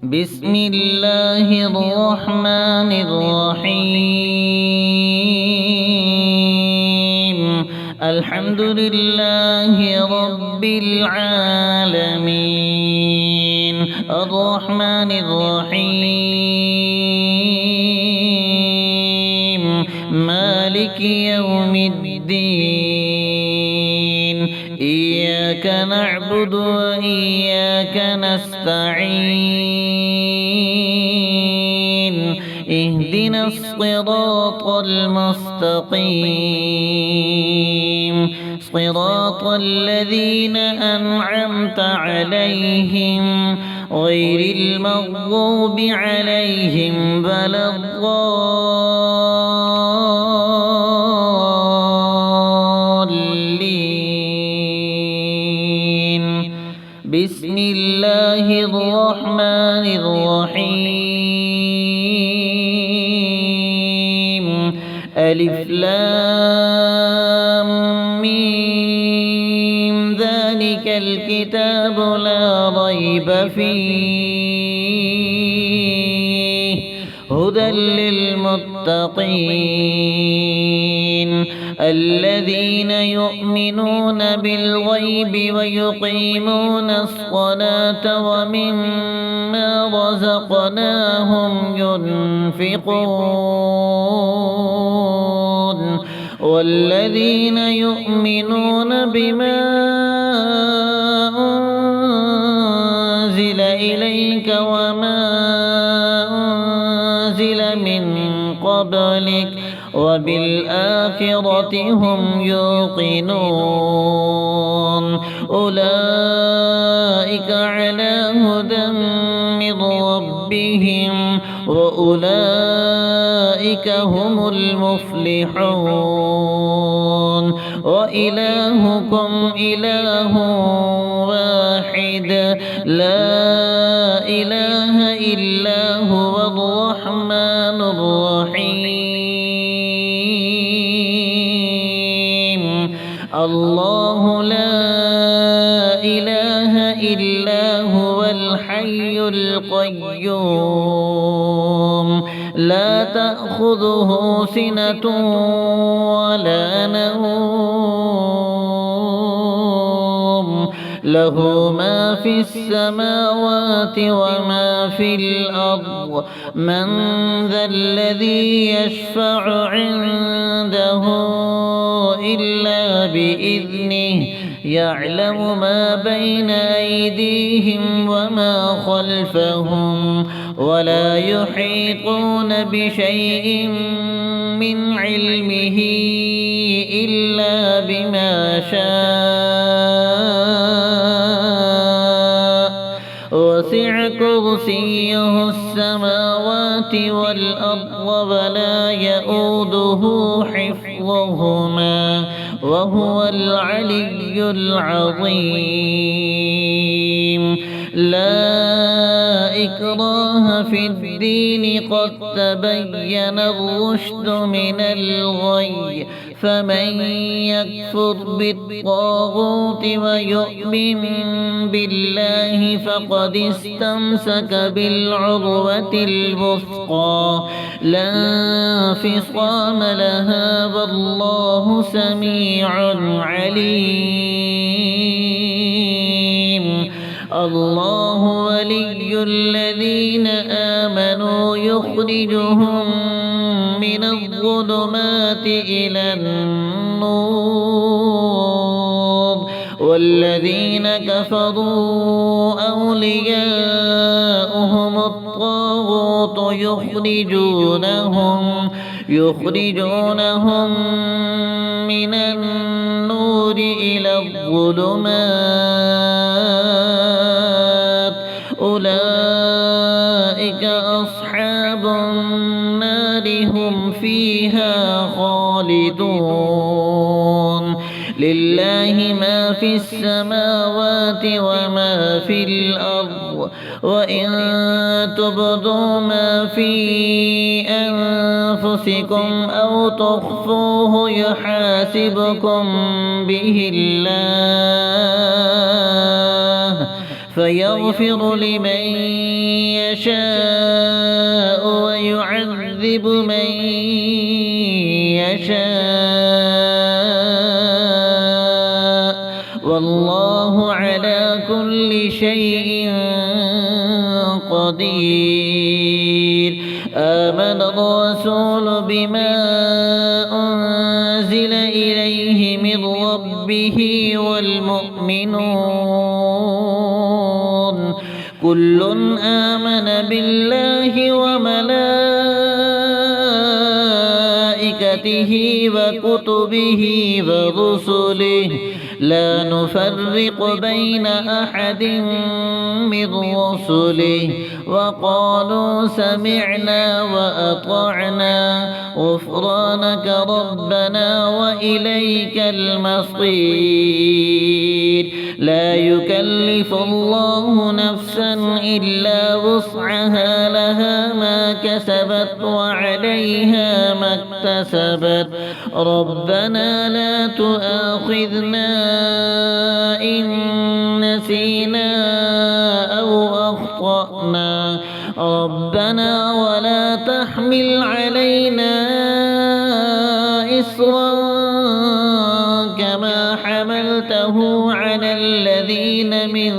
بسم الله الرحمن الرحيم. الحمد لله رب العالمين الرحمن الرحيم مالك يوم الدين. إياك نعبد وإياك نستعين. اهدنا الصراط المستقيم صراط الذين أنعمت عليهم غير المغضوب عليهم ولا الضالين. بسم الله الرحمن الرحيم. ألف لام ميم ذلك الكتاب لا ريب فيه هدى للمتقين الذين يؤمنون بالغيب ويقيمون الصلاة ومما رزقناهم ينفقون والذين يؤمنون بما أنزل إليك وما أنزل من قبلك وبالآخرة هم يوقنون أولئك على هدى من ربهم وأولئك هم المفلحون. وإلهكم إله واحد لا إله إلا هو الرحمن الرحيم. الله لا إله إلا هو الحي القيوم لا تأخذه سنة ولا نوم له ما في السماوات وما في الأرض من ذا الذي يشفع عنده إلا بإذنه يعلم ما بين أيديهم وما خلفهم ولا يحيطون بشيء من علمه إلا بما شاء وسع كرسيه السماوات والأرض ولا يؤوده حفظهما وهو العلي العظيم. لا إكراه في الدين قد تبين الرشد من الغي فمن يكفر بالطاغوت ويؤمن بالله فقد استمسك بالعروة الوثقى لا انفصام لها والله سميع عليم. الله ولي الذين آمنوا يخرجهم من الظلمات إلى النور والذين كفروا أولياؤهم الطاغوت يخرجونهم من النور إلى الظلمات أولئك أصحاب النار هم فيها خالدون. لله ما في السماوات وما في الأرض وإن تبدوا ما في أنفسكم أو تخفوه يحاسبكم به الله فيغفر لمن يشاء ويعذب من يشاء والله على كل شيء قدير. آمن الرسول بما أنزل إليه من ربه والمؤمنون كل آمن بالله وملائكته وكتبه ورسله لا نفرق بين أحد من رسله وقالوا سمعنا وأطعنا غفرانك ربنا وإليك المصير. لا يكلف الله نفسا إلا وسعها لها ما كسبت وعليها ما اكتسبت ربنا لا تؤاخذنا إن نسينا أو أخطأنا ربنا ولا تحمل علينا إصرا كما حملته على الذين من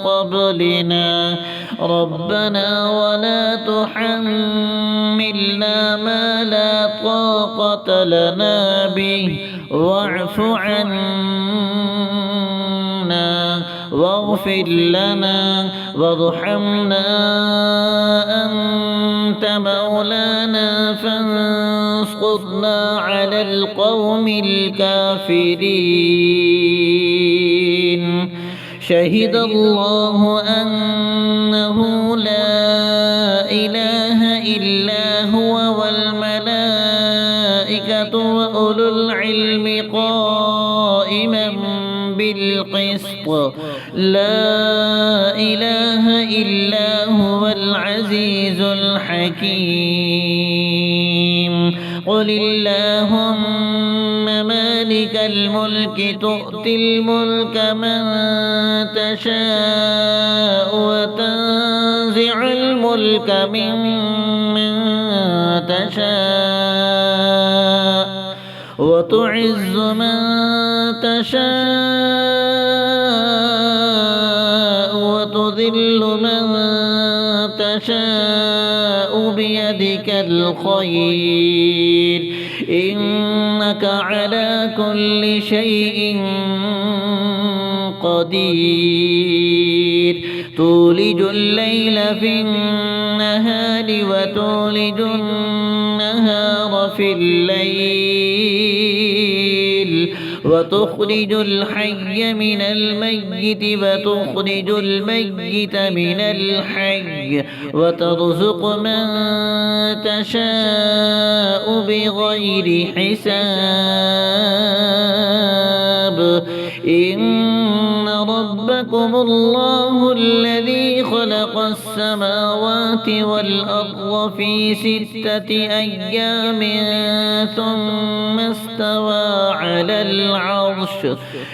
قبلنا ربنا ولا تحملنا ما لا طاقة لنا به واعف عنا واغفر لنا وارحمنا أنت مولانا فانصرنا على القوم الكافرين. شهد الله أنه لا إله إلا هو والملائكة وأولو العلم قائما بالقسط لا إله إلا هو العزيز الحكيم. قل اللهم مالك الملك تؤتي الملك من تشاء وتنزع الملك ممن تشاء وتعز من تشاء وتذل من تشاء بيدك الخير إنك على كل شيء قدير. تولج الليل في النهار وتولج النهار في الليل وتخرج الحي من الميت وتخرج الميت من الحي وترزق من تشاء بغير حساب. إن ربكم الله الذي خلق السماوات والأرض في 6 أيام ثم استوى على العرش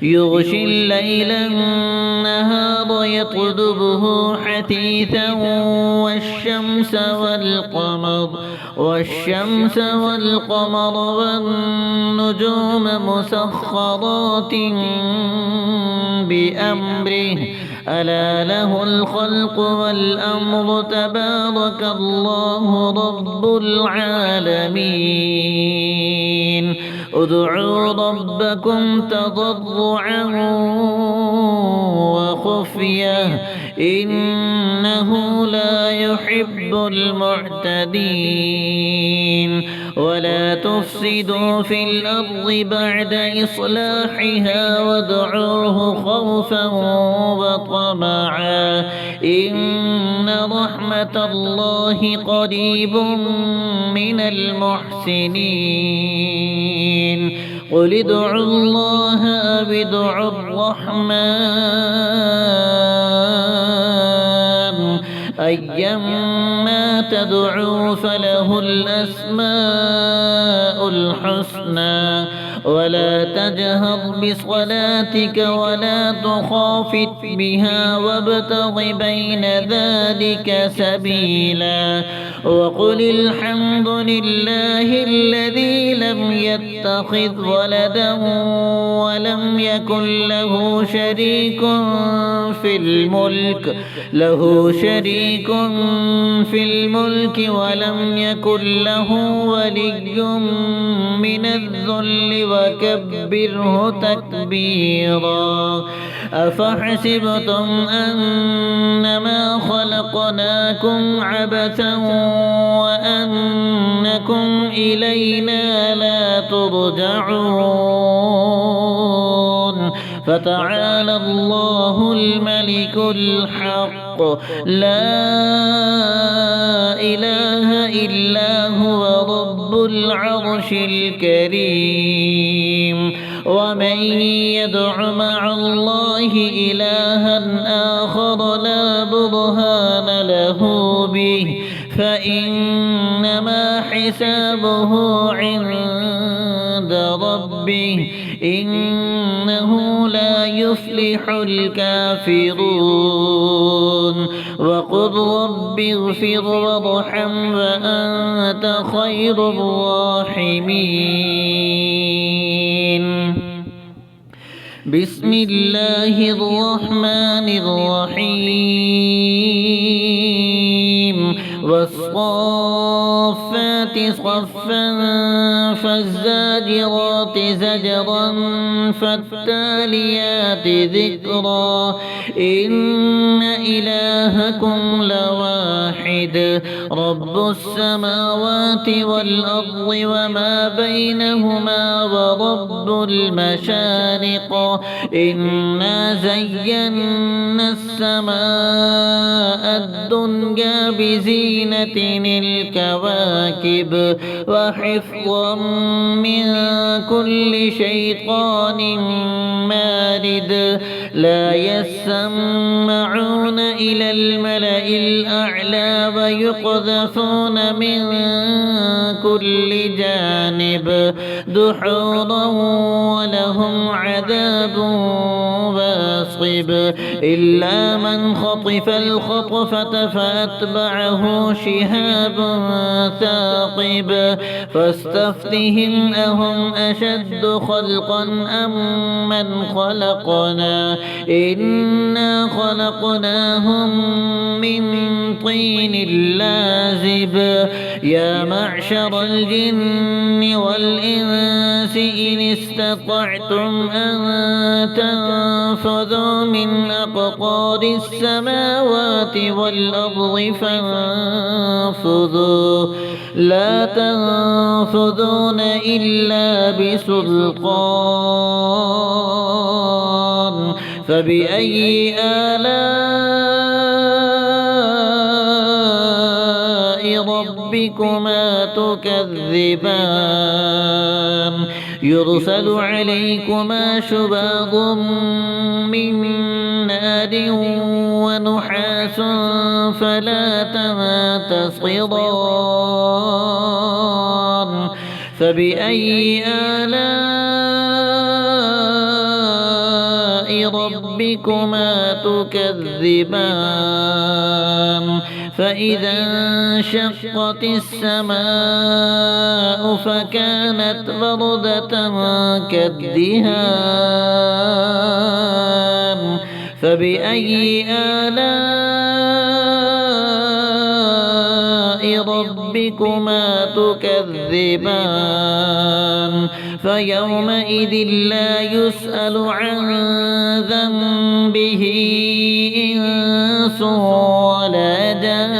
يغشي الليل النهار يطلبه حثيثا والشمس والقمر والنجوم مسخرات بأمره ألا له الخلق والأمر تبارك الله رب العالمين. ادعوا ربكم تضرعا وخفية إنه لا يحب المعتدين. ولا تفسدوا في الأرض بعد إصلاحها وادعوه خوفا وطمعا إن رحمة الله قريب من المحسنين. قل ادعوا الله أو ادعوا الرحمن أيما تدعوا فله الأسماء الحسنى ولا تجهر بصلاتك ولا تخافت بها وابتغ بين ذلك سبيلا وقل الحمد لله الذي لم يتخذ ولدا ولم يكن له شريك في الملك ولم يكن له ولي من الذل وكبره تكبيرا أفحسبتم أنما خلقناكم عبثا وأنكم إلينا لا ترجعون فتعالى الله الملك الحق لا إله إلا هو رب العرش الكريم ومن يدع مع الله إلها آخر لا برهان له به فإنما حسابه عند ربه إنه لا يفلح الكافرون وقل رب اغفر وارحم وأنت خير الراحمين بسم الله الرحمن الرحيم والصافات صفا فالزاجرات زجرا فالتاليات ذكرا إن إلهكم لواحد رب السماوات والأرض وما بينهما ورب المشارق إنا زينا السماء الدنيا بزينة الكواكب وحفظا من كل شيطان مارد لا يسمعون إلى الملأ الأعلى ويقذفون من كل جانب دحورا ولهم عذاب واصب إلا من خطف الخطفة فأتبعه شهاب ثاقب فاستفتهم أهم أشد خلقا أم من خلقنا إنا خلقناهم من طين لازب يا معشر الجن والإنس إن استطعتم أن تنفذوا من أقطار السماوات والأرض فانفذوا لا تنفذون إلا بسلطان فبأي آلاء ربكما تكذبان يرسل عليكما شواظ من نار ونحاس فلا تنتصران فبأي آلاء ربكما تكذبان فإذا انشقت السماء فكانت وردة كالدهان فبأي آلاء ربكما تكذبان فيومئذ لا يسأل عن ذنبه إنس ولا جان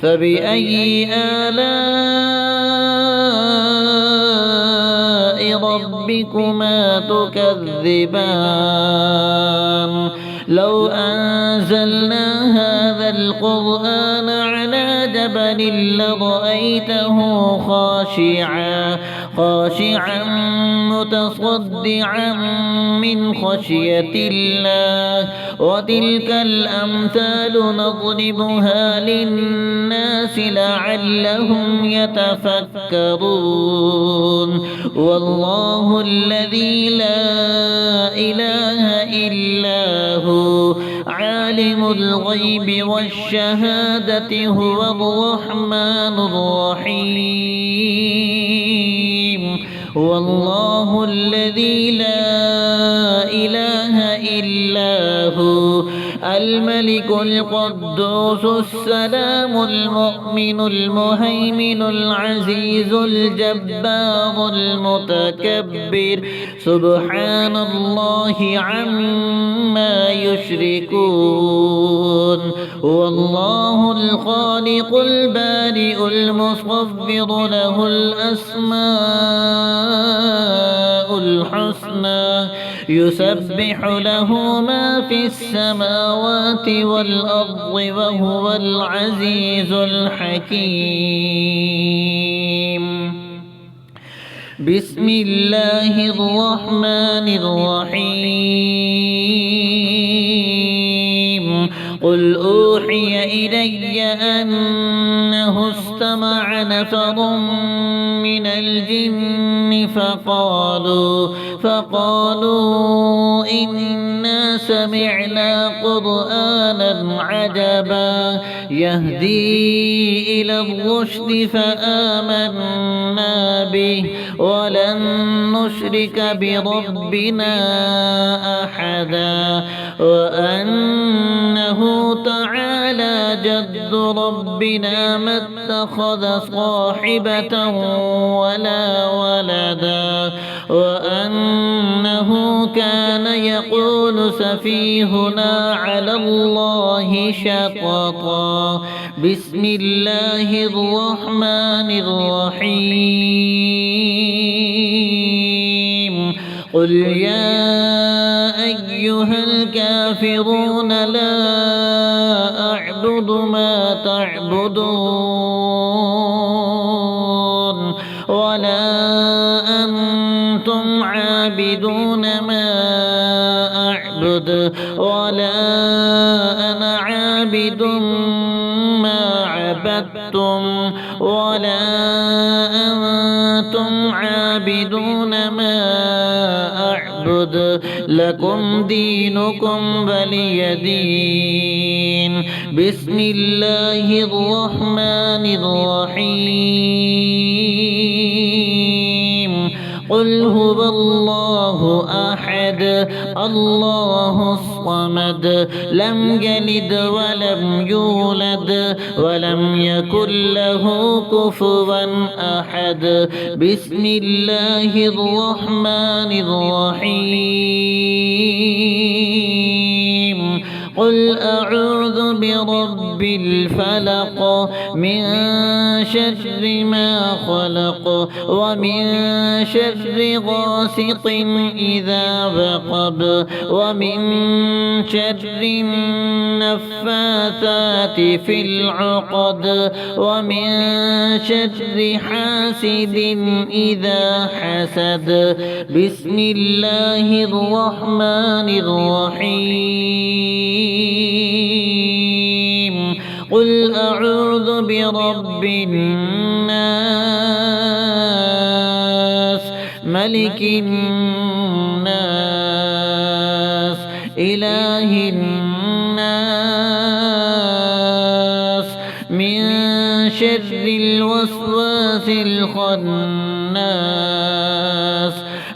فبأي آلاء ربكما تكذبان لو أنزلنا هذا القرآن على جبل لرأيته خاشعا متصدعا من خشية الله وتلك الأمثال نضربها للناس لعلهم يتفكرون والله الذي لا إله إلا هو عالم الغيب والشهادة هو الرحمن الرحيم والله الذي لا إله إلا هو الملك القدوس السلام المؤمن المهيمن العزيز الجبار المتكبر سبحان الله عما يشركون والله الخالق البارئ المصور له الأسماء الحسنى يسبح له ما في السماوات والأرض وهو العزيز الحكيم بسم الله الرحمن الرحيم قل أوحي إلي أنه استمع نفر من الجن فقالوا إنا سمعنا قرآنا عجبا يهدي إلى الرشد فآمنا به ولن نشرك بربنا أحدا وأنه تعالى جد ربنا ما اتخذ صاحبة ولا ولدا وأنه كان يقول سفيهنا على الله شططا بسم الله الرحمن الرحيم قل يا أيها الكافرون لا أعبد ما تعبدون ولا أنتم عابدون ما أعبد ولا أنا عابد ما عبدتم ولا أنتم عابدون ما أعبد لكم دينكم ولي دين بسم الله الرحمن الرحيم قل هو الله أحد الله الصمد لم يلد ولم يولد ولم يكن له كفوا أحد بسم الله الرحمن الرحيم قل أعوذ برب الفلق من شر ما خلق ومن شر غاسق إذا وقب ومن شر النفاثات في العقد ومن شر حاسد إذا حسد بسم الله الرحمن الرحيم قل أعوذ برب الناس ملك الناس إله الناس من شر الوسواس الخناس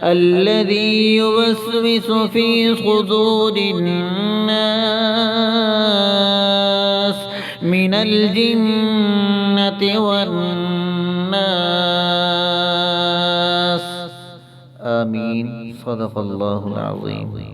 الذي يوسوس في صدور الناس من الجنة والناس آمين صدق الله العظيم.